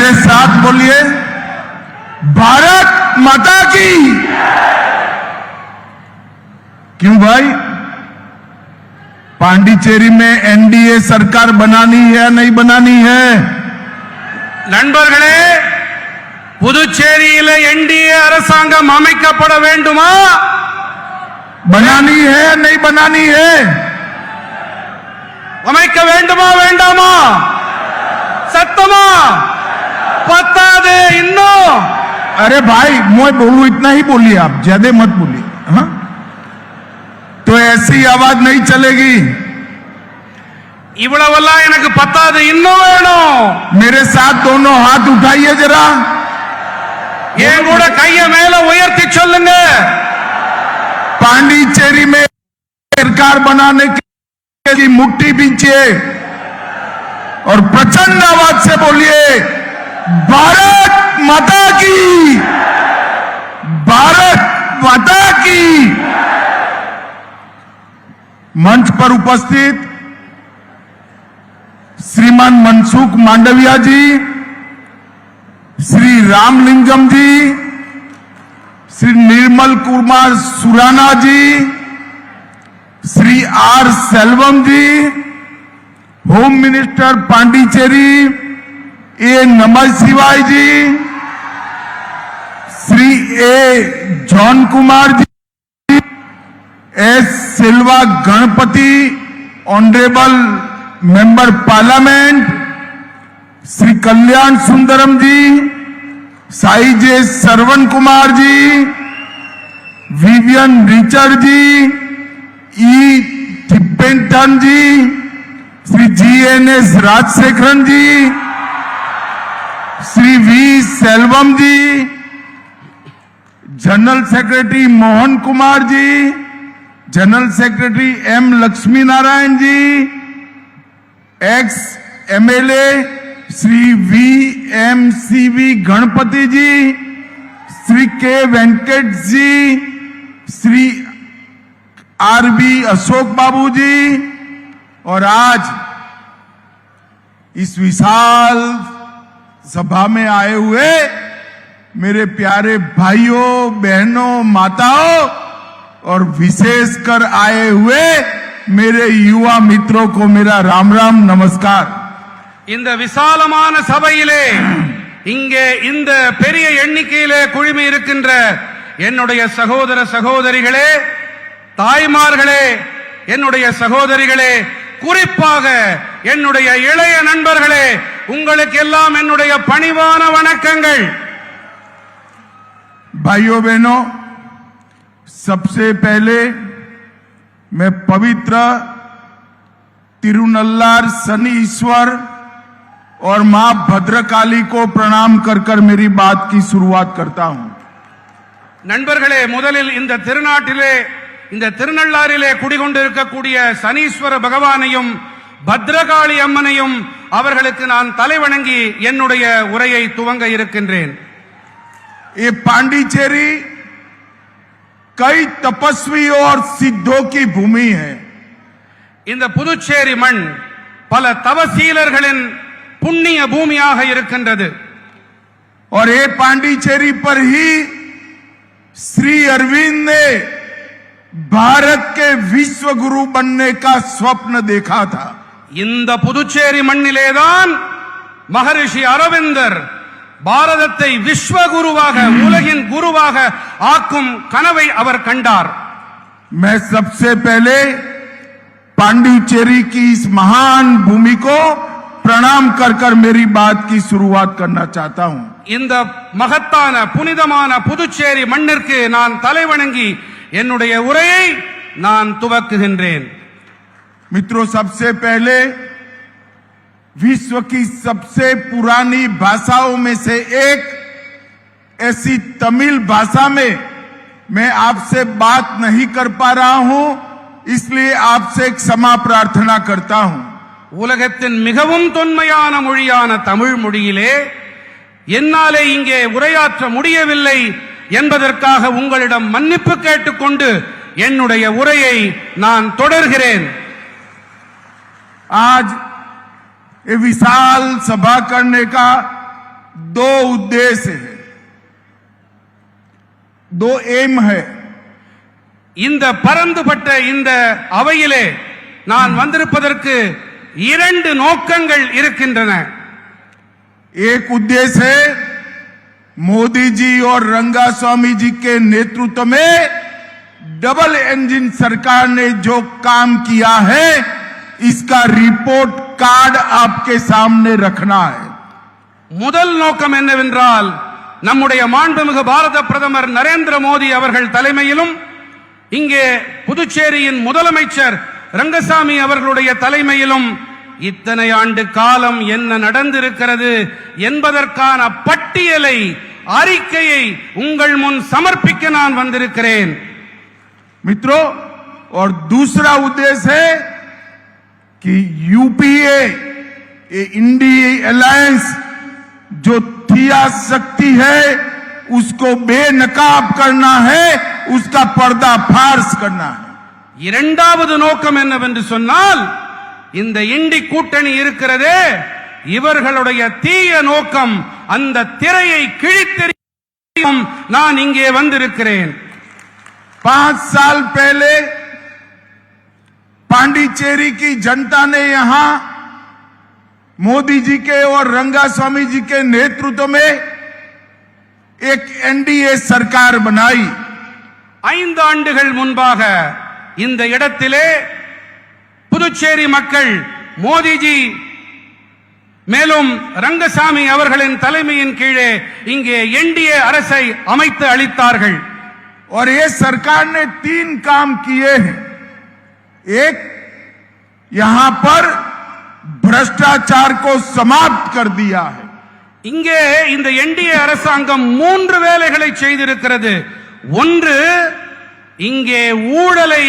मेरे साथ बोलिए, भारत माता की। क्यों भाई, पांडिचेरी में एनडीए सरकार बनानी है या नहीं बनानी है? நண்பர்களே, புதுச்சேரியில் என்டிஏ அரசாங்கம் அமைக்கப்பட வேண்டுமா? बनानी है या नहीं बनानी है? அமைக்க வேண்டுமா வேண்டாமா? सत्तमा पत्तादे इन्नो। अरे भाई, मैं बोलूं इतना ही बोलिए, आप ज्यादा मत बोलिए। हाँ, तो ऐसी आवाज नहीं चलेगी। இவ்வளவெல்லாம் எனக்கு பத்தாது, இன்னும் வேணும்। मेरे साथ दोनों हाथ उठाइए जरा, என் கூட கையை மேல உயர்த்தி சொல்லுங்க। पांडिचेरी में सरकार बनाने की मुट्ठी पीछे और प्रचंड आवाज से बोलिए, भारत माता की, भारत माता की। मंच पर उपस्थित Shriman Mansukh Mandaviya ji, Shri Ramalingam ji, Shri Nirmal Kumar Surana ji, Shri R Selvam ji, home minister Puducherry A Namah Shivaya ji, Shri A John Kumar ji, S Selva Ganapathy honourable member parliament, Shri Kalyana Sundaram ji, Sai J Saravana Kumar ji, Vivian Richard ji, E Thippenthan ji, Shri GNS Rajasekaran ji, Shri V Selvam ji, general secretary Mohan Kumar ji, general secretary M Lakshmi Narayan ji, ex MLA Shri V M C V Ganapathi ji, Shri K Venkat ji, Shri R B Ashok Babu ji, और आज इस विशाल सभा में आए हुए मेरे प्यारे भाइयों बहनों माताओं और विशेषकर आए हुए मेरे युवा मित्रों को मेरा राम राम नमस्कार। இந்த விசாலமான சபையிலே இங்கே இந்த பெரிய எண்ணிக்கையிலே குழுமி இருக்கின்ற என்னுடைய சகோதர சகோதரிகளே, தாய்மார்களே, என்னுடைய சகோதரிகளே, குறிப்பாக என்னுடைய இளைய நண்பர்களே, உங்களுக்கு எல்லாம் என்னுடைய பணிவான வணக்கங்கள்। भाइयों बहनों, सबसे पहले मैं पवित्र तिरुनल्लार शनि ईश्वर और मां भद्रकाली को प्रणाम कर कर मेरी बात की शुरुआत करता हूं। நண்பர்களே, முதலில் இந்த திருநாட்டிலே இந்த திருநள்ளாறிலே குடிகொண்டிருக்கக்கூடிய சனீஸ்வர பகவானையும் பத்ரகாளி அம்மனையும் அவர்களுக்கு நான் தலைவணங்கி என்னுடைய உரையை துவங்க இருக்கின்றேன்। ये पांडिचेरी कई तपस्वियों और सिद्धों की भूमि है। இந்த புதுச்சேரி மண் பல தவசீலர்களின் புண்ணிய பூமியாக இருக்கின்றது। और ये पांडिचेरी पर ही श्री अरविंद ने भारत के विश्व गुरु बनने का स्वप्न देखा था। இந்த புதுச்சேரி மண்ணிலேதான் மகரிஷி அரவிந்தர் பாரதத்தை விஸ்வகுருவாக உலகின் குருவாக ஆக்கும் கனவை அவர் கண்டார்। मैं सबसे पहले पांडिचेरी की इस महान भूमि को प्रणाम कर कर मेरी बात की शुरुआत करना चाहता हूं। இந்த மகத்தான புனிதமான புதுச்சேரி மண்ணிற்கு நான் தலைவணங்கி என்னுடைய உரையை நான் துவக்குகின்றேன்। मित्रों, सबसे पहले विश्व की सबसे पुरानी भाषाओं में से एक ऐसी तमिल भाषा में मैं आपसे बात नहीं कर पा रहा हूं, इसलिए आपसे क्षमा प्रार्थना करता हूं। உலகத்தின் மிகவும் தொன்மையான மொழியான தமிழ் மொழியிலே என்னாலே இங்கே உரையாற்ற முடியவில்லை என்பதற்காக உங்களிடம் மன்னிப்பு கேட்டுக்கொண்டு என்னுடைய உரையை நான் தொடர்கிறேன்। आज ये विशाल सभा करने का दो उद्देश्य है, दो एम है। இந்த பரந்துபட்ட இந்த அவையிலே நான் வந்திருப்பதற்கு இரண்டு நோக்கங்கள் இருக்கின்றன. एक उद्देश्य है मोदी जी और रंगास्वामी जी के नेतृत्व में डबल इंजन सरकार ने जो काम किया है इसका रिपोर्ट कार्ड आपके सामने रखना है। முதல் நோக்கம் என்னவென்றால் நம்முடைய மாண்புமிகு பாரத பிரதமர் நரேந்திர மோடி அவர்கள் தலைமையிலும் இங்கே புதுச்சேரியின் முதலமைச்சர் ரங்கசாமி அவர்களுடைய தலைமையிலும் இத்தனை ஆண்டு காலம் என்ன நடந்திருக்கிறது என்பதற்கான பட்டியலை அறிக்கையை உங்கள் முன் சமர்ப்பிக்க நான் வந்திருக்கிறேன்। मित्रों, और दूसरा उद्देश्य है कि यूपीए इंडिया अलायंस जो थिया शक्ति है उसको बेनकाब करना है, उसका पर्दाफाश करना है। இரண்டாவது நோக்கம் என்னவென்று சொன்னால் இந்த இண்டி கூட்டணி இருக்கிறதே இவர்களுடைய தீய நோக்கம் அந்த திரையை கிழித்தெறியும் நான் இங்கே வந்திருக்கிறேன்। 5 साल पहले पांडिचेरी की जनता ने यहां मोदी जी के और रंगास्वामी जी के नेतृत्व में एक एनडीए सरकार बनाई। 5 ஆண்டுகள் முன்பாக இந்த இடத்திலே புதுச்சேரி மக்கள் மோடிஜி மேலும் ரங்கசாமி அவர்களின் தலைமையின் கீழே இங்கே என்டிஏ அரசை அமைத்து அளித்தார்கள்। और ये सरकार ने 3 काम किए हैं। एक, यहां पर भ्रष्टाचार को समाप्त कर दिया है। இங்கே இந்த என்டிஏ அரசாங்கம் 3 வேலைகளை செய்திருக்கிறது। ஒன்று, இங்கே ஊழலை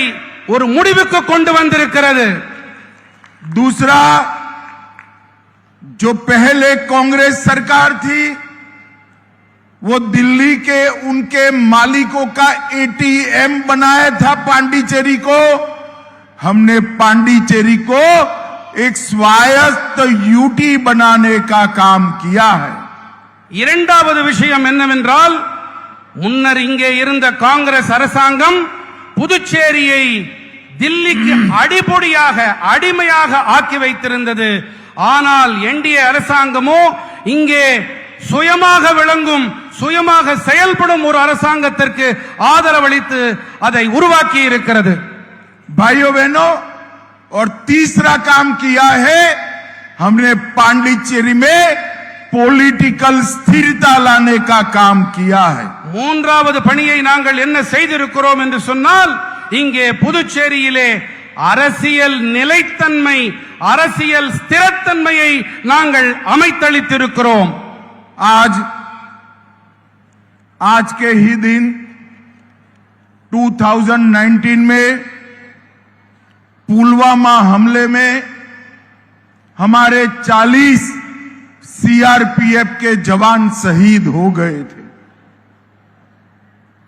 ஒரு முடிவுக்கு கொண்டு வந்திருக்கிறது। दूसरा, जो पहले कांग्रेस सरकार थी वो दिल्ली के उनके मालिकों का एटीएम बनाया था पांडिचेरी को, हमने पांडिचेरी को एक स्वायत्त यूटी बनाने का काम किया है। இரண்டாவது விஷயம் என்னவென்றால் முன்னர் இங்கே இருந்த காங்கிரஸ் அரசாங்கம் புதுச்சேரியை தில்லிக்கு அடிபொடியாக அடிமையாக ஆக்கி வைத்திருந்தது। ஆனால் என்டிஏ அரசாங்கமோ இங்கே சுயமாக விளங்கும் சுயமாக செயல்படும் ஒரு அரசாங்கத்திற்கு ஆதரவளித்து அதை உருவாக்கி இருக்கிறது। भाइयों बहनों, और तीसरा काम किया है हमने पांडिचेरी में पॉलिटिकल स्थिरता लाने का काम किया है। மூன்றாவது பணியை நாங்கள் என்ன செய்திருக்கிறோம் என்று சொன்னால் இங்கே புதுச்சேரியிலே அரசியல் நிலைத்தன்மை அரசியல் ஸ்திரத்தன்மையை நாங்கள் அமைத்தளித்திருக்கிறோம்। आज के ही दिन 2019 में पुलवामा हमले में हमारे 40 सीआरपीएफ के जवान शहीद हो गए थे।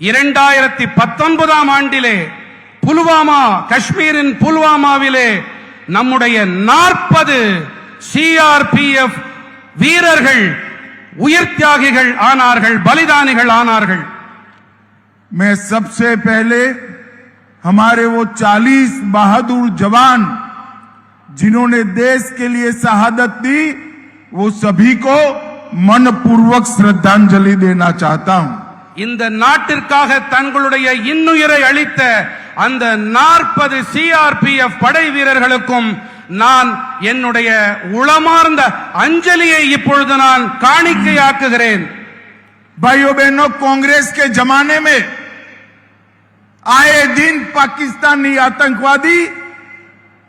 2019 ஆண்டிலே புல்வாமா காஷ்மீரின் புல்வாமாவிலே நம்முடைய 40 சிஆர்பிஎஃப் வீரர்கள் உயிர் தியாகிகள் ஆனார்கள், பலிதானிகள் ஆனார்கள்। मैं सबसे पहले हमारे वो 40 बहादुर जवान जिन्होंने देश के लिए शहादत दी वो सभी को मनपूर्वक श्रद्धांजलि देना चाहता हूं। இந்த நாட்டிற்காக தங்களுடைய இன்னுயிரை அளித்த அந்த 40 சிஆர்பிஎஃப் படை வீரர்களுக்கும் நான் என்னுடைய உளமார்ந்த அஞ்சலியை இப்பொழுது நான் காணிக்கையாக்குகிறேன்। भाइयों बहनों, कांग्रेस के जमाने में आए दिन पाकिस्तानी आतंकवादी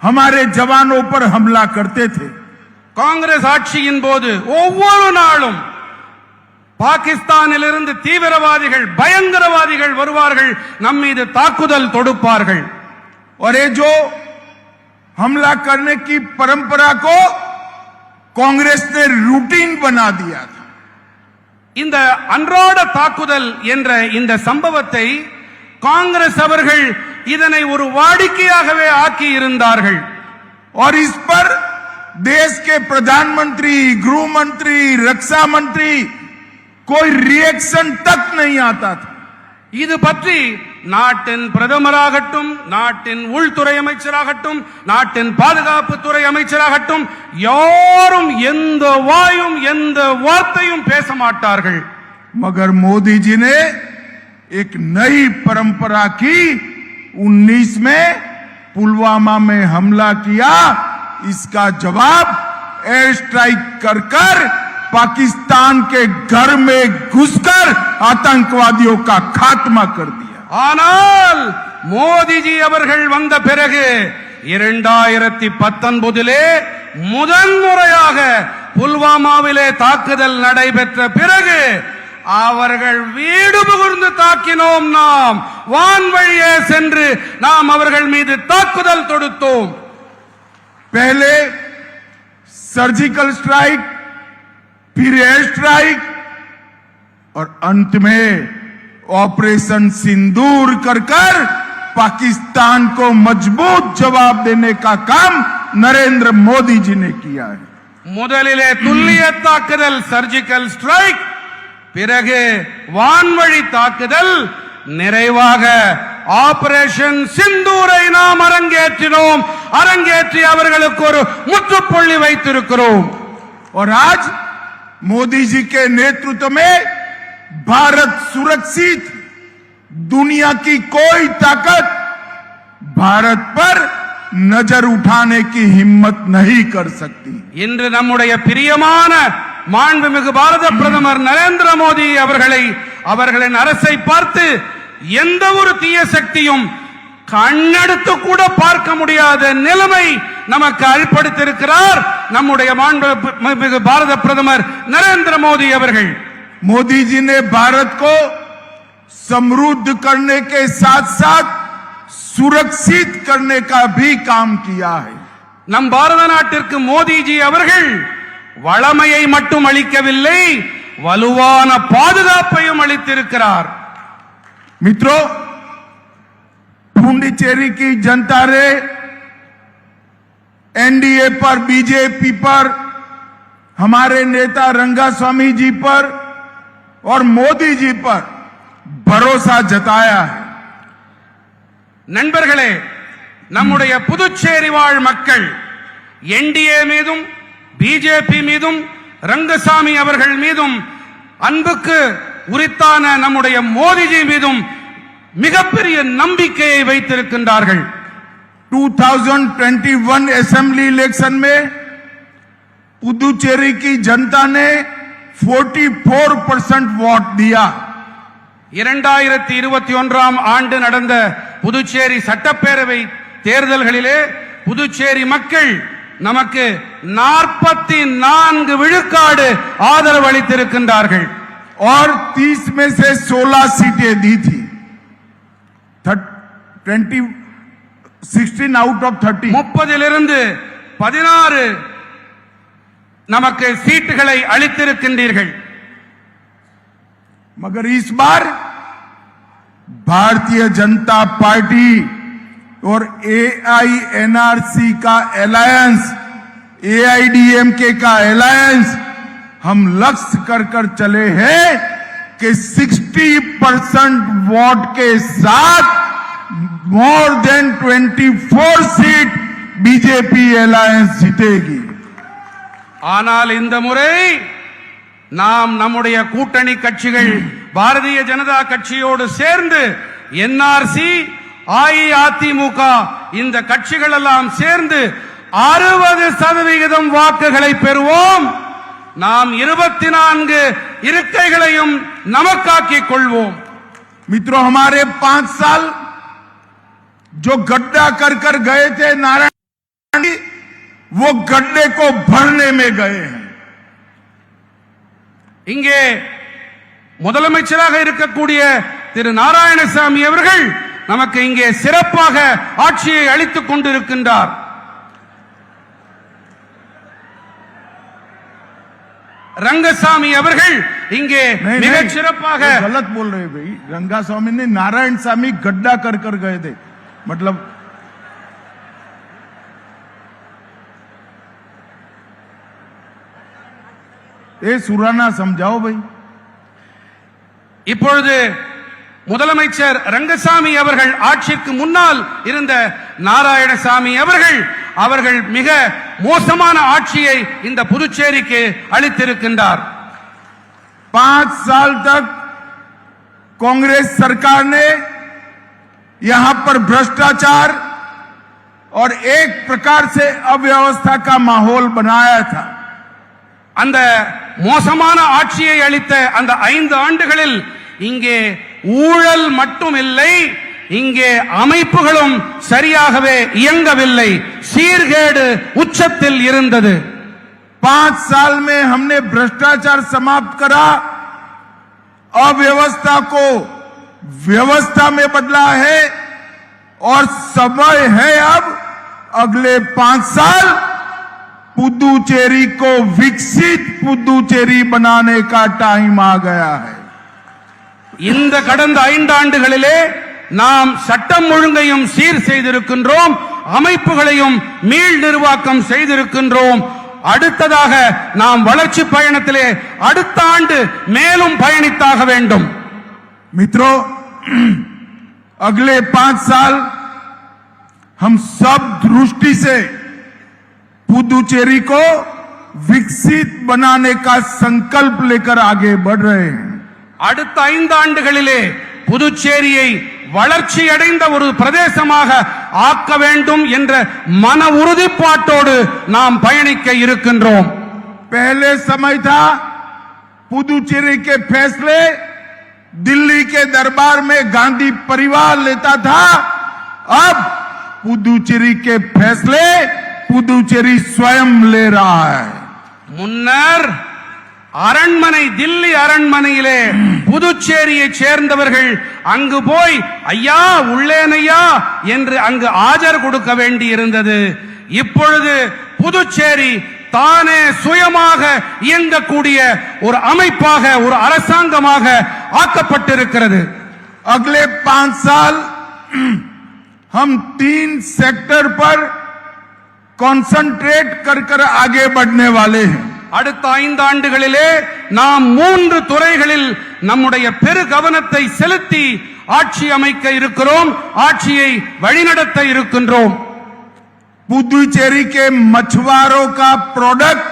हमारे जवानों पर हमला करते थे। காங்கிரஸ் ஆட்சியின் போது ஒவ்வொரு நாளும் பாகிஸ்தானிலிருந்து தீவிரவாதிகள் பயங்கரவாதிகள் வருவார்கள், நம் மீது தாக்குதல் தொடுப்பார்கள்। और ये जो हमला करने की परंपरा को कांग्रेस ने रूटीन बना दिया था। இந்த அன்றாட தாக்குதல் என்ற இந்த சம்பவத்தை காங்கிரஸ் அவர்கள் இதனை ஒரு வாடிக்கையாகவே ஆக்கி இருந்தார்கள்। और इस पर देश के प्रधानमंत्री, गृह मंत्री, रक्षा मंत्री कोई रिएक्शन तक नहीं आता था। இது பற்றி நாட்டின் பிரதமராகட்டும், நாட்டின் உள்துறை அமைச்சராகட்டும், நாட்டின் பாதுகாப்புத்துறை அமைச்சராகட்டும் யாரும் எந்த வாயும் எந்த வார்த்தையும் பேச மாட்டார்கள். मगर मोदी जी ने एक नई परंपरा की 19 में पुलवामा में हमला किया, इसका जवाब एयर स्ट्राइक कर कर पाकिस्तान के घर में घुसकर आतंकवादियों का खात्मा कर दिया। ஆனால் மோடிஜி அவர்கள் வந்த பிறகு 2019 முதன்முறையாக புல்வாமாவிலே தாக்குதல் நடைபெற்ற பிறகு அவர்கள் வீடு புகுந்து தாக்கினோம். நாம் வான்வழியே சென்று நாம் அவர்கள் மீது தாக்குதல் தொடுத்தோம். पहले सर्जिकल स्ट्राइक, फिर एयर स्ट्राइक और अंत में ऑपरेशन सिंदूर कर कर पाकिस्तान को मजबूत जवाब देने का काम नरेंद्र मोदी जी ने किया है। முதலிலே துல்லிய தாக்குதல் சர்ஜிக்கல் ஸ்ட்ரைக், பிறகு வான்வழி தாக்குதல், நிறைவாக ஆபரேஷன் சிந்தூரை நாம் அரங்கேற்றினோம். அரங்கேற்றி அவர்களுக்கு ஒரு முற்றுப்புள்ளி வைத்திருக்கிறோம். और आज मोदी जी के नेतृत्व में भारत सुरक्षित, दुनिया की कोई ताकत भारत पर नजर उठाने की हिम्मत नहीं कर सकती। இன்று நம்முடைய பிரியமான மாண்புமிகு பாரத பிரதமர் நரேந்திர மோடி அவர்களின் அரசை பார்த்து எந்த ஒரு தீய சக்தியும் கண்ணெடுத்து கூட பார்க்க முடியாத நிலைமை நமக்கு ஏற்படுத்தியிருக்கிறார் நம்முடைய மாண்புமிகு பாரத பிரதமர் நரேந்திர மோடி அவர்கள். मोदी जी ने भारत को समृद्ध करने के साथ साथ सुरक्षित करने का भी काम किया है। நம் பாரத நாட்டிற்கு மோடிஜி அவர்கள் வளமையை மட்டும் அளிக்கவில்லை, வலுவான பாதுகாப்பையும் அளித்திருக்கிறார். मित्रों, पुडुचेरी की जनता ने एनडीए पर, बीजेपी पर, हमारे नेता रंगास्वामी जी पर और मोदी जी पर भरोसा जताया है। நண்பர்களே, நம்முடைய புதுச்சேரி வாழ் மக்கள் என்டிஏ மீதும் பிஜேபி மீதும் ரங்கசாமி அவர்கள் மீதும் அன்புக்கு உரித்தான நம்முடைய மோடிஜி மீதும் மிகப்பெரிய நம்பிக்கையை வைத்திருக்கின்றார்கள். 2021 असेंबली इलेक्शन में पुदुचेरी की जनता ने 44% वोट दिया। 2021 ஆண்டு நடந்த புதுச்சேரி சட்டப்பேரவை தேர்தல்களிலே புதுச்சேரி மக்கள் நமக்கு 44 விழுக்காடு ஆதரவு அளித்திருக்கின்றார்கள். और 30 में से 16 सीटें दी थी। 16 आउट ऑफ 30। 30 16 நமக்கு சீட்டுகளை அளித்திருக்கின்றீர்கள். मगर इस बार भारतीय जनता पार्टी और एआईएनआरसी का अलायंस, एआईडीएमके का अलायंस हम लक्ष्य कर चले हैं कि 60% वोट के साथ more than 24 seat BJP alliance जीतेगी। ஆனால் இந்த முறை நாம் நம்முடைய கூட்டணி கட்சிகள் பாரதிய ஜனதா கட்சியோடு சேர்ந்து என்ஆர்சி, அஇஅதிமுக இந்த கட்சிகள் எல்லாம் சேர்ந்து 60% வாக்குகளை பெறுவோம். நாம் 24 இருக்கைகளையும் நமக்காக்கிக் கொள்வோம். मित्रों, हमारे 5 साल जो गड्ढा कर गए थे नारायण, वो गड्ढे को भरने में गए हैं। இங்கே முதலமைச்சராக இருக்கக்கூடிய திரு நாராயணசாமி அவர்கள் நமக்கு இங்கே சிறப்பாக ஆட்சியை அளித்துக் கொண்டிருக்கின்றார். रंगसामी அவர்கள் இங்கே மிகச் சிறப்பாக गलत बोल रहे हैं भाई। रंगास्वामी ने नारायण स्वामी गड्ढा कर गए थे, मतलब ये सुराना समझाओ भाई। இப்பொழுது முதலமைச்சர் ரங்கசாமி அவர்கள் ஆட்சிக்கு முன்னால் இருந்த நாராயணசாமி அவர்கள் மிக மோசமான ஆட்சியை இந்த புதுச்சேரிக்கு அளித்திருக்கின்றார். 5 साल तक कांग्रेस सरकार ने यहां पर भ्रष्टाचार और एक प्रकार से अव्यवस्था का माहौल बनाया था। அந்த மோசமான ஆட்சியை அளித்த அந்த 5 ஆண்டுகளில் இங்கே ஊழல் மட்டும் இல்லை, இங்கே அமைப்புகளும் சரியாகவே இயங்கவில்லை, சீர்கேடு உச்சத்தில் இருந்தது. 5 साल में हमने भ्रष्टाचार समाप्त करा, अव्यवस्था को व्यवस्था में बदला है और समय है अब अगले 5 साल पुदुचेरी को विकसित पुदुचेरी बनाने का टाइम आ गया है। இந்த கடந்த 5 ஆண்டுகளிலே நாம் சட்டம் ஒழுங்கையும் சீர் செய்திருக்கின்றோம், அமைப்புகளையும் மீள் நிர்வாகம் செய்திருக்கின்றோம். அடுத்ததாக நாம் வளர்ச்சி பயணத்திலே அடுத்த ஆண்டு மேலும் பயணித்தாக வேண்டும். मित्रों, अगले 5 साल हम सब दृष्टि से पुदुचेरी को विकसित बनाने का संकल्प लेकर आगे बढ़ रहे हैं। அடுத்த 5 ஆண்டுகளிலே புதுச்சேரியை வளர்ச்சி அடைந்த ஒரு பிரதேசமாக ஆக்க வேண்டும் என்ற மன உறுதிப்பாட்டோடு நாம் பயணிக்க இருக்கின்றோம். पहले समय था पुदुचेरी के फैसले दिल्ली के दरबार में गांधी परिवार लेता था, अब पुदुचेरी के फैसले पुदुचेरी स्वयं ले रहा है। முன்னர் அரண்மனை, தில்லி அரண்மனையிலே புதுச்சேரியை சேர்ந்தவர்கள் அங்கு போய் ஐயா உள்ளேனையா என்று அங்கு ஆஜர் கொடுக்க வேண்டி இருந்தது. இப்பொழுது புதுச்சேரி தானே சுயமாக இயங்கக்கூடிய ஒரு அமைப்பாக, ஒரு அரசாங்கமாக ஆக்கப்பட்டிருக்கிறது. अगले 5 साल हम 3 सेक्टर पर कंसंट्रेट कर आगे बढ़ने वाले हैं। அடுத்த 5 ஆண்டுகளிலே நாம் 3 துறைகளில் நம்முடைய பெரு கவனத்தை செலுத்தி ஆட்சி அமைக்க இருக்கிறோம், ஆட்சியை वழிநடத்த இருக்கின்றோம். पुदुचेरी के मछुआरों का प्रोडक्ट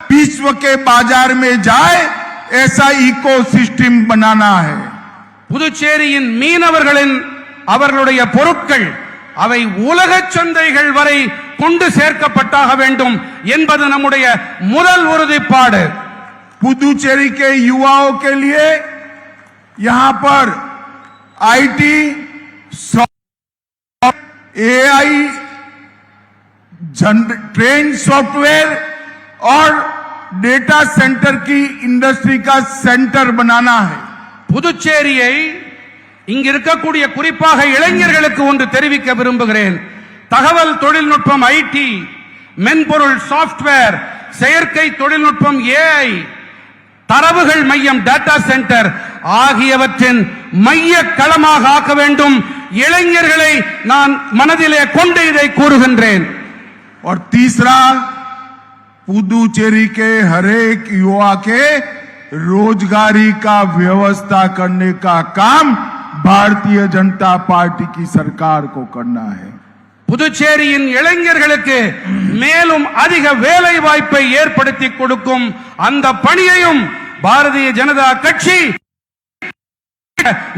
विश्व के बाजार में जाए, ऐसा इकोसिस्टम बनाना है। புதுச்சேரியின் மீனவர்களின் அவர்களுடைய பொருட்கள் அவை உலக சந்தைகள் வரை கொண்டு சேர்க்கப்பட்டாக வேண்டும் என்பது நம்முடைய முதல் உறுதிப்பாடு. पुदुचेरी के युवाओं के लिए यहां पर आईटी, एआई, ट्रेन सॉफ्टवेयर और डेटा सेंटर की इंडस्ट्री का सेंटर बनाना है। புதுச்சேரியை இங்க இருக்கக்கூடிய குறிப்பாக இளைஞர்களுக்கு ஒன்று தெரிவிக்க விரும்புகிறேன். தகவல் தொழில்நுட்பம் ஐடி, மென்பொருள் சாஃப்ட்வேர், செயற்கை தொழில்நுட்பம் ஏஐ, தரவுகள் மையம் டேட்டா சென்டர் ஆகியவற்றின் மைய களமாக ஆக்க வேண்டும். இளைஞர்களை நான் மனதிலே கொண்டு இதை கூறுகின்றேன். और तीसरा, पुदुचेरी के हरेक युवा के रोजगारी का व्यवस्था करने का काम भारतीय जनता पार्टी की सरकार को करना है। புதுச்சேரியின் இளைஞர்களுக்கு மேலும் அதிக வேலை வாய்ப்பை ஏற்படுத்தி கொடுக்கும் அந்த பணியையும் பாரதிய ஜனதா கட்சி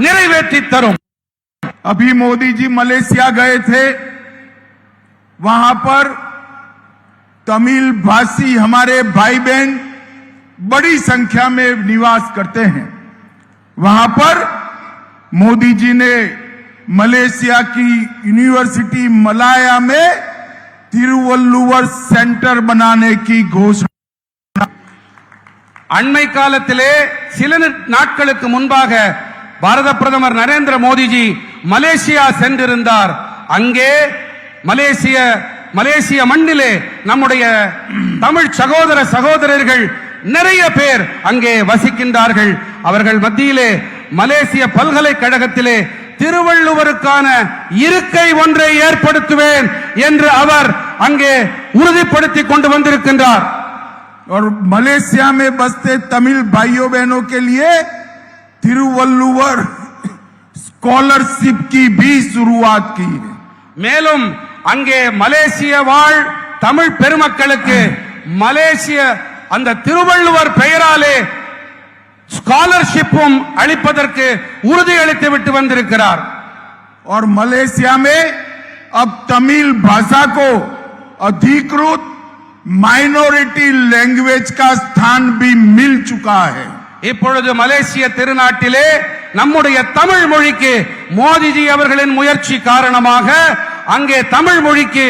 நிறைவேற்றி தரும். अभी मोदी जी मलेशिया गए थे, वहां पर तमिल भाषी हमारे भाई बहन बड़ी संख्या में निवास करते हैं। वहां पर मोदी जी ने मलेशिया की यूनिवर्सिटी मलाया में तिरुवल्लुवर सेंटर बनाने की घोषणा। அண்மை காலத்திலே சில நாட்களுக்கு முன்பாக பாரத பிரதமர் நரேந்திர மோடிஜி மலேசியா சென்றிருந்தார். அங்கே மலேசிய மண்ணிலே நம்முடைய தமிழ் சகோதர சகோதரர்கள் நிறைய பேர் அங்கே வசிக்கின்றார்கள். அவர்கள் மத்தியிலே மலேசிய பல்கலைக்கழகத்திலே திருவள்ளுவருக்கான இருக்கை ஒன்றை ஏற்படுத்துவேன் என்று அவர் அங்கே உறுதிப்படுத்தி கொண்டு வந்திருக்கின்றார். और मलेशिया में बसते तमिल भाइयों बहनों के लिए तिरुवल्लुवर स्कॉलरशिप की भी शुरुआत की है। மேலும் அங்கே மலேசிய வாழ் தமிழ் பெருமக்களுக்கு மலேசிய அந்த திருவள்ளுவர் பெயராலே ஸ்காலர்ஷிப்பும் அளிப்பதற்கு உறுதியளித்து விட்டு வந்திருக்கிறார்। और मलेशिया में अब तमिल भाषा को अधिकृत माइनॉरिटी लैंग्वेज का स्थान भी मिल चुका है। இப்பொழுது மலேசிய திருநாட்டிலே நம்முடைய தமிழ் மொழிக்கு மோடிஜி அவர்களின் முயற்சி காரணமாக அங்கே தமிழ் மொழிக்கு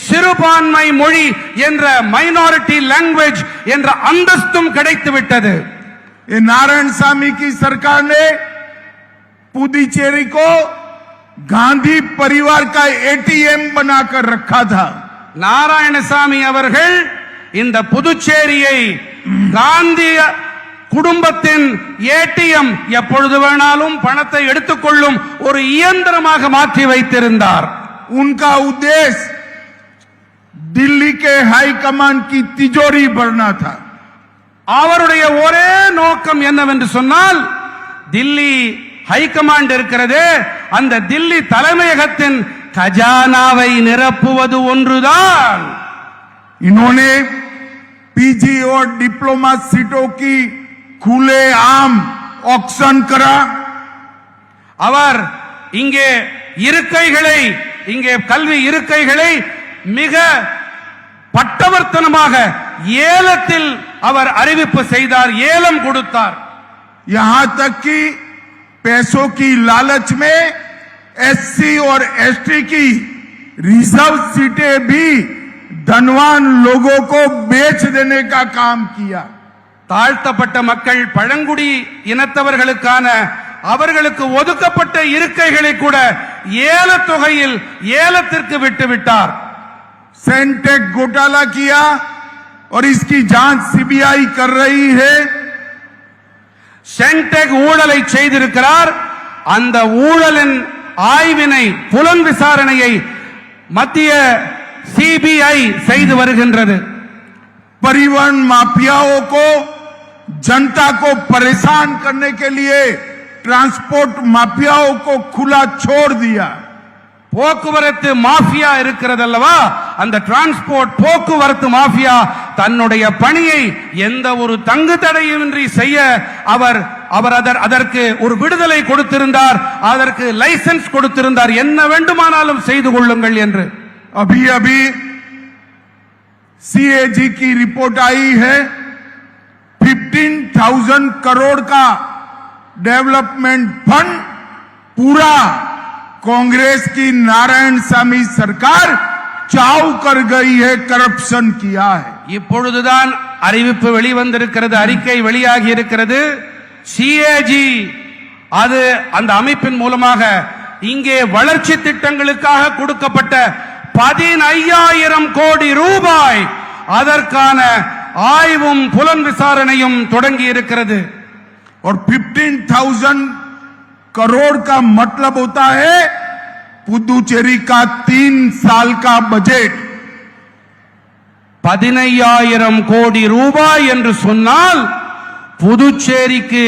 சிறுபான்மை மொழி என்ற மைனாரிட்டி லாங்குவேஜ் என்ற அந்தஸ்தும் கிடைத்து விட்டது। ये नारायण सामी की सरकार ने पुदुचेरी को गांधी परिवार का एटीएम बनाकर रखा था। நாராயணசாமி அவர்கள் இந்த புதுச்சேரியை காந்தி குடும்பத்தின் ஏடிஎம் எப்பொழுது வேணாலும் பணத்தை எடுத்துக்கொள்ளும் ஒரு இயந்திரமாக மாற்றி வைத்திருந்தார்। उनका उद्देश्य दिल्ली के हाई कमान की तिजोरी भरना था। அவருடைய ஒரே நோக்கம் என்னவென்று சொன்னால் தில்லி ஹைகமாண்ட் இருக்கிறது அந்த தில்லி தலைமையகத்தின் खजानाவை நிரப்புவது ஒன்றுதான்। इन्होंने पीजी और डिप्लोमा सीटों की खुलेआम ऑक्शन करा। அவர் இங்கே இருக்கைகளை இங்கே கல்வி இருக்கைகளை மிக பட்டவர்த்தனமாக ஏலத்தில் அவர் அறிவிப்பு செய்தார், ஏலம் கொடுத்தார்। यहां तक कि पैसों की लालच में एससी और एसटी की रिजर्व सीटें भी धनवान लोगों को बेच देने का काम किया। தாழ்த்தப்பட்ட மக்கள் பழங்குடி இனத்தவர்களுக்கான அவர்களுக்கு ஒதுக்கப்பட்ட இருக்கைகளை கூட ஏலத் தொகையில் ஏலத்திற்கு விட்டுவிட்டார்। सेंटेक घोटाला किया और इसकी जांच सीबीआई कर रही है। சென்டெக் ஊழலை செய்திருக்கிறார், அந்த ஊழலின் ஆய்வினை புலன் விசாரணையை மத்திய சிபிஐ செய்து வருகின்றது। परिवहन माफियाओं को जनता को परेशान करने के लिए ट्रांसपोर्ट माफियाओं को खुला छोड़ दिया। போக்குவரத்து மாஃபியா இருக்கிறது அல்லவா, அந்த டிரான்ஸ்போர்ட் போக்குவரத்து மாஃபியா தன்னுடைய பணியை எந்த ஒரு தங்கு தடையுமின்றி செய்ய அவர் அதற்கு ஒரு விடுதலை கொடுத்திருந்தார், அதற்கு லைசென்ஸ் கொடுத்திருந்தார், என்ன வேண்டுமானாலும் செய்து கொள்ளுங்கள் என்று। अभी अभी सीएजी की रिपोर्ट आई है, 15,000 करोड़ का डेवलपमेंट फंड पूरा कांग्रेस की नारायण सामी सरकार चाव कर गई है, करप्शन किया है। இப்பொழுதுதான் அறிவிப்பு வெளிவந்திருக்கிறது, அறிக்கை வெளியாகி இருக்கிறது। சிஏஜி அது அந்த அமைப்பின் மூலமாக இங்கே வளர்ச்சி திட்டங்களுக்காக கொடுக்கப்பட்ட 15,000 கோடி ரூபாய் அதற்கான ஆய்வும் புலன் விசாரணையும் தொடங்கி இருக்கிறது। और 15,000 करोड़ का मतलब होता है पुदुचेरी का 3 साल का बजट। 15,000 கோடி ரூபாய் என்று சொன்னால் புதுச்சேரிக்கு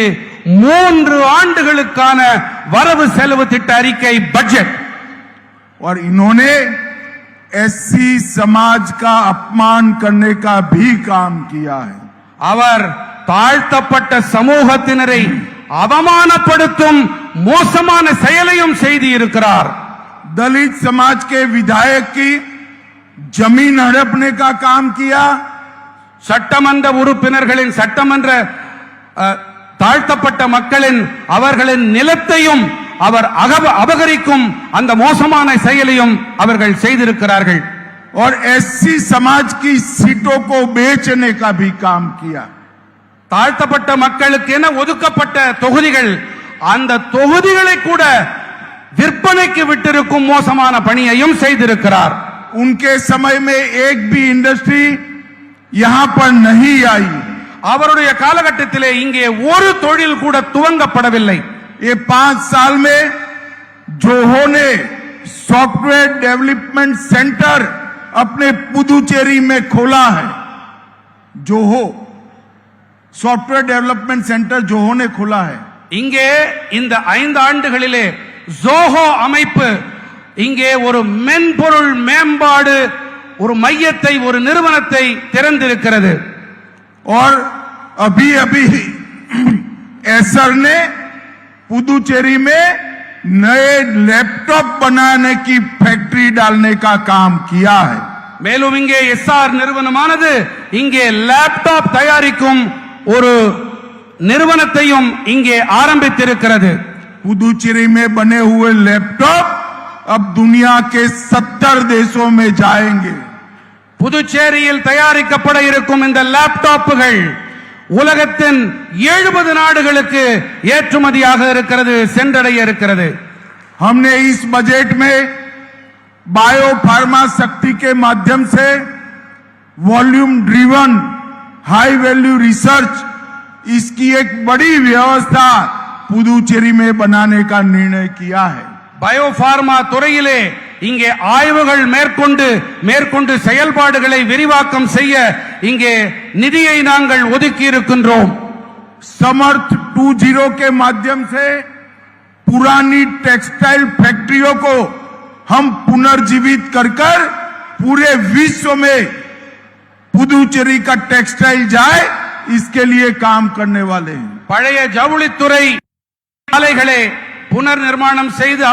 3 ஆண்டுகளுக்கான வரவு செலவு திட்ட அறிக்கை பட்ஜெட்। और इन्होंने एससी समाज का अपमान करने का भी काम किया है। அவர் தாழ்த்தப்பட்ட சமூகத்தினரை அவமானப்படுத்தும் மோசமான செயலையும் செய்து இருக்கிறார்। दलित समाज के विधायक की जमीन हड़पने का काम किया। சட்டமன்ற உறுப்பினர்களின் சட்டமன்ற தாழ்த்தப்பட்ட மக்களின் அவர்களின் நிலத்தையும் அவர் அபகரிக்கும் அந்த மோசமான செயலையும் அவர்கள் செய்திருக்கிறார்கள்। और एससी समाज की सीटों को बेचने का भी काम किया। தாழ்த்தப்பட்ட மக்களுக்கு என ஒதுக்கப்பட்ட தொகுதிகள், அந்த தொகுதிகளை கூட விற்பனைக்கு விட்டிருக்கும் மோசமான பணியையும் செய்திருக்கிறார்। उनके समय में एक भी इंडस्ट्री यहां पर नहीं आई। அவருடைய காலகட்டத்திலே இங்கே ஒரு தொழில் கூட துவங்கப்படவில்லை। ये 5 साल में जोहो ने सॉफ्टवेयर डेवलपमेंट सेंटर अपने पुदुचेरी में खोला है। Zoho software development centre Zoho ने खोला है। இங்கே இந்த 5 ஆண்டுகளிலே ஜோஹோ அமைப்பு இங்கே ஒரு மென்பொருள் மேம்பாடு ஒரு மையத்தை ஒரு நிறுவனத்தை திறந்திருக்கிறது. और अभी अभी एसर ने पुदुचेरी में नए लैपटॉप बनाने की फैक्ट्री डालने का काम किया है। மேலும் இங்கே எஸ்ஆர் நிறுவனமானது இங்கே லேப்டாப் தயாரிக்கும் ஒரு நிறுவனத்தையும் இங்கே ஆரம்பித்திருக்கிறது. पुदुचेरी में बने हुए लैपटॉप अब दुनिया के 70 देशों में जाएंगे। புதுச்சேரியில் தயாரிக்கப்பட இருக்கும் இந்த லேப்டாப்புகள் உலகத்தின் 70 நாடுகளுக்கு ஏற்றுமதியாக இருக்கிறது, சென்றடைய இருக்கிறது. हमने इस बजट में बायो फार्मा शक्ति के माध्यम से volume driven high value research इसकी एक बड़ी व्यवस्था पुदुचेरी में बनाने का निर्णय किया है। பயோபார்மா துறையிலே இங்கே ஆய்வுகள் மேற்கொண்டு செயல்பாடுகளை விரிவாக்கம் செய்ய இங்கே நிதியை நாங்கள் ஒதுக்கி இருக்கின்றோம். समर्थ 2.0 के माध्यम से पुरानी टेक्सटाइल फैक्ट्रियों को हम पुनर्जीवित कर पूरे विश्व में पुदुचेरी का टेक्सटाइल जाए इसके लिए काम करने वाले हैं। பழைய ஜவுளித்துறை ஆலைகளை புனர் நிர்மாணம் செய்து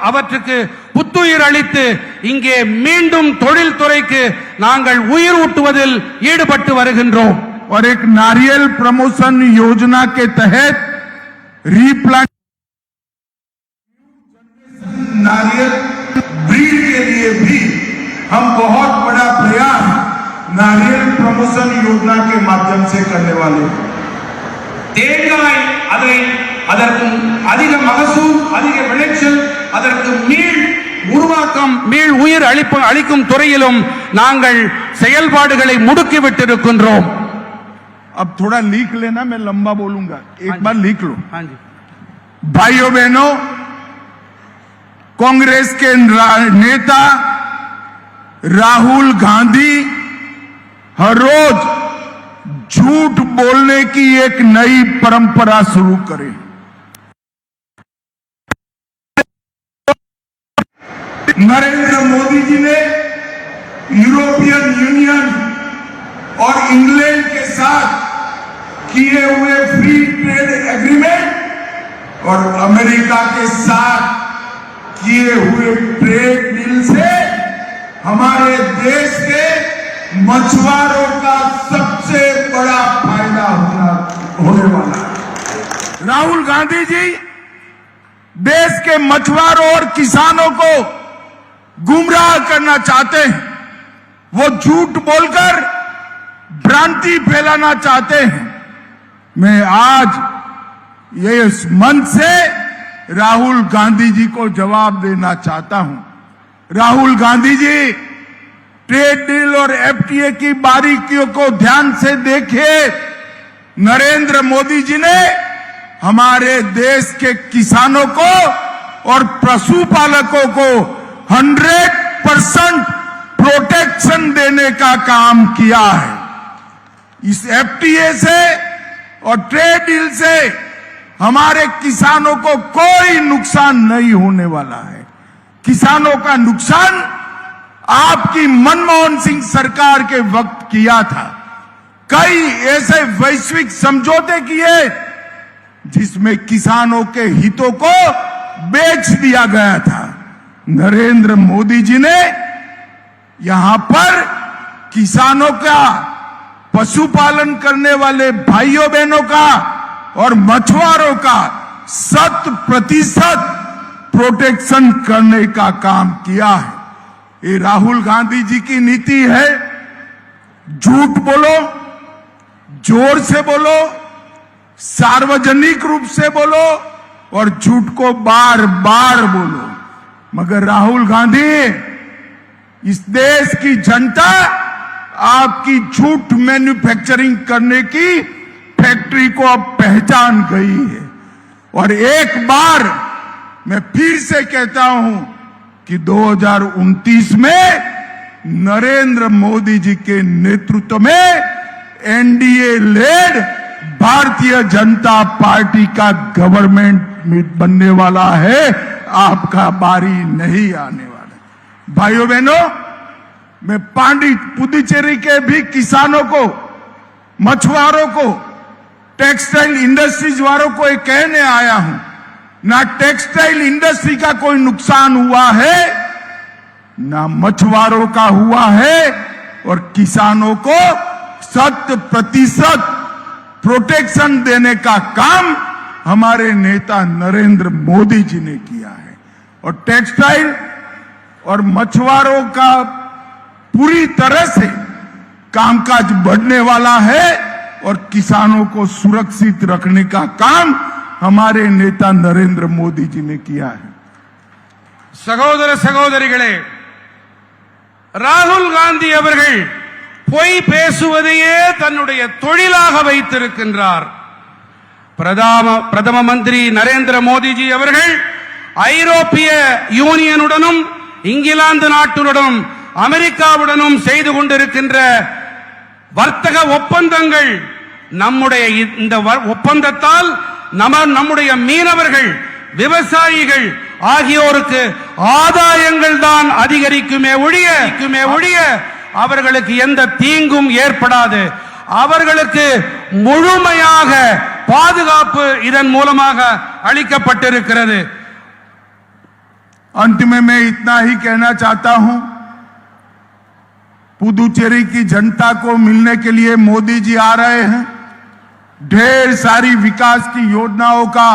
அவற்றுக்கு புத்துயிர் அளித்து இங்கே மீண்டும் தொழில்துறைக்கு நாங்கள் உயிர் ஊட்டுவதில் ஈடுபட்டு வருகின்றோம். और एक नारियल प्रमोशन योजना के तहत रीप्लांट नारियल ब्रीड के लिए भी हम बहुत बड़ा प्रयास नारियल प्रमोशन योजना के माध्यम से करने वाले हैं। தேங்காய் அதற்கு அதிக மகசூல் அதிக விளைச்சல் அதற்கு மீள் உயிர் அளிக்கும் துறையிலும் நாங்கள் செயல்பாடுகளை முடுக்கி விட்டிருக்கின்றோம். अब थोड़ा लिख लेना, मैं लंबा बोलूंगा, एक बार लिख लो। हाँ जी भाइयों बहनों, कांग्रेस के नेता राहुल गांधी हर रोज झूठ बोलने की एक नई परंपरा शुरू करें। नरेंद्र मोदी जी ने यूरोपियन यूनियन और इंग्लैंड के साथ किए हुए फ्री ट्रेड एग्रीमेंट और अमेरिका के साथ किए हुए ट्रेड डील से हमारे देश के मछुआरों का सबसे बड़ा फायदा होने वाला है। राहुल गांधी जी देश के मछुआरों और किसानों को गुमराह करना चाहते हैं। वो झूठ बोलकर भ्रांति फैलाना चाहते हैं। मैं आज ये इस मंच से राहुल गांधी जी को जवाब देना चाहता हूं। राहुल गांधी जी, ट्रेड डील और एफटीए की बारीकियों को ध्यान से देखिए। नरेंद्र मोदी जी ने हमारे देश के किसानों को और पशुपालकों को 100% प्रोटेक्शन देने का काम किया है। इस एफटीए से और ट्रेड डील से हमारे किसानों को कोई नुकसान नहीं होने वाला है। किसानों का नुकसान आपकी मनमोहन सिंह सरकार के वक्त किया था। कई ऐसे वैश्विक समझौते किए जिसमें किसानों के हितों को बेच दिया गया था। नरेंद्र मोदी जी ने यहां पर किसानों का, पशुपालन करने वाले भाइयों बहनों का और मछुआरों का 100% प्रोटेक्शन करने का काम किया है। ये राहुल गांधी जी की नीति है। झूठ बोलो, जोर से बोलो, सार्वजनिक रूप से बोलो और झूठ को बार बार बोलो। मगर राहुल गांधी, इस देश की जनता आपकी झूठ मैन्युफैक्चरिंग करने की फैक्ट्री को अब पहचान गई है। और एक बार मैं फिर से कहता हूं कि 2029 में नरेंद्र मोदी जी के नेतृत्व में NDA lead Bharatiya Janata party का गवर्नमेंट बनने वाला है। आपका बारी नहीं आने वाला। भाइयों बहनों, मैं पुदुचेरी के भी किसानों को, मछुआरों को, टेक्सटाइल इंडस्ट्रीज वालों को एक कहने आया हूं, ना टेक्सटाइल इंडस्ट्री का कोई नुकसान हुआ है, ना मछुआरों का हुआ है, और किसानों को 100% प्रोटेक्शन देने का काम हमारे नेता नरेंद्र मोदी जी ने किया है। और टेक्सटाइल और मछुआरों का पूरी तरह से कामकाज बढ़ने वाला है, और किसानों को सुरक्षित रखने का काम हमारे नेता नरेंद्र मोदी जी ने किया है। சகோதர சகோதரிகளே, ராகுல் காந்தி அவர்கள் பொய் பேசுவதையே தன்னுடைய தொழிலாக வைத்திருக்கின்றார். பிரதம மந்திரி நரேந்திர மோடிஜி அவர்கள் ஐரோப்பிய யூனியனுடனும் இங்கிலாந்து நாட்டுடனும் அமெரிக்காவுடனும் செய்து கொண்டிருக்கின்ற வர்த்தக ஒப்பந்தங்கள், நம்முடைய இந்த ஒப்பந்தத்தால் நம்முடைய மீனவர்கள், விவசாயிகள் ஆகியோருக்கு ஆதாயங்கள் தான் அதிகரிக்குமே ஒழிய அவர்களுக்கு எந்த தீங்கும் ஏற்படாது. அவர்களுக்கு முழுமையாக பாதுகாப்பு இதன் மூலமாக அளிக்கப்பட்டிருக்கிறது. अंत में मैं इतना ही कहना चाहता हूं, पुदुचेरी की जनता को मिलने के लिए मोदी जी आ रहे हैं। ढेर सारी विकास की योजनाओं का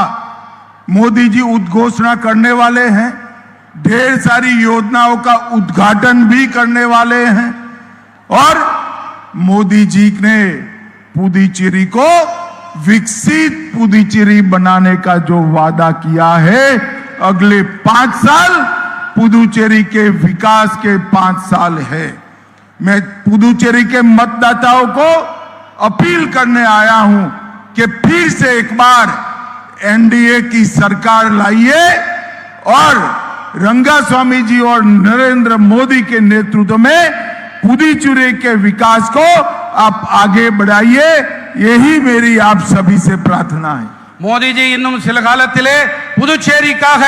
मोदी जी उद्घोषणा करने वाले हैं, ढेर सारी योजनाओं का उद्घाटन भी करने वाले हैं, और मोदी जी ने पुदुचेरी को विकसित पुदुचेरी बनाने का जो वादा किया है, अगले 5 साल पुदुचेरी के विकास के 5 साल है। मैं पुदुचेरी के मतदाताओं को अपील करने आया हूं कि फिर से एक बार एनडीए की सरकार लाइए, और रंगास्वामी जी और नरेंद्र मोदी के नेतृत्व में पुदुचेरी के विकास को आप आगे बढ़ाइए। यही मेरी आप सभी से प्रार्थना है। மோடிஜி இன்னும் சில காலத்திலே புதுச்சேரிக்காக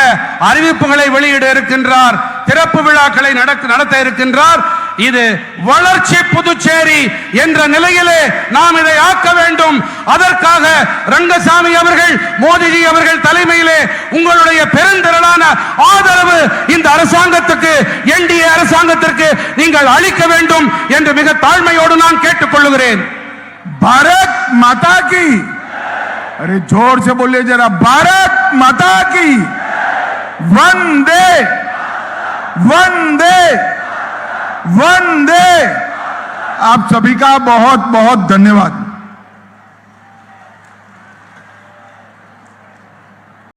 அறிவிப்புகளை வெளியிட இருக்கின்றார், திறப்பு விழாக்களை நடத்த இருக்கின்றார். இது வளர்ச்சி புதுச்சேரி என்ற நிலையிலே நாம் இதை ஆக்க வேண்டும். அதற்காக ரங்கசாமி அவர்கள், மோடிஜி அவர்கள் தலைமையிலே உங்களுடைய பெருந்திரளான ஆதரவு இந்த அரசாங்கத்துக்கு, என்டிஏ அரசாங்கத்திற்கு நீங்கள் அளிக்க வேண்டும் என்று மிக தாழ்மையோடு நான் கேட்டுக்கொள்கிறேன். பாரத் மாதா கி, अरे जोर से बोलिए जरा, भारत माता की वंदे वंदे वंदे। आप सभी का बहुत बहुत धन्यवाद।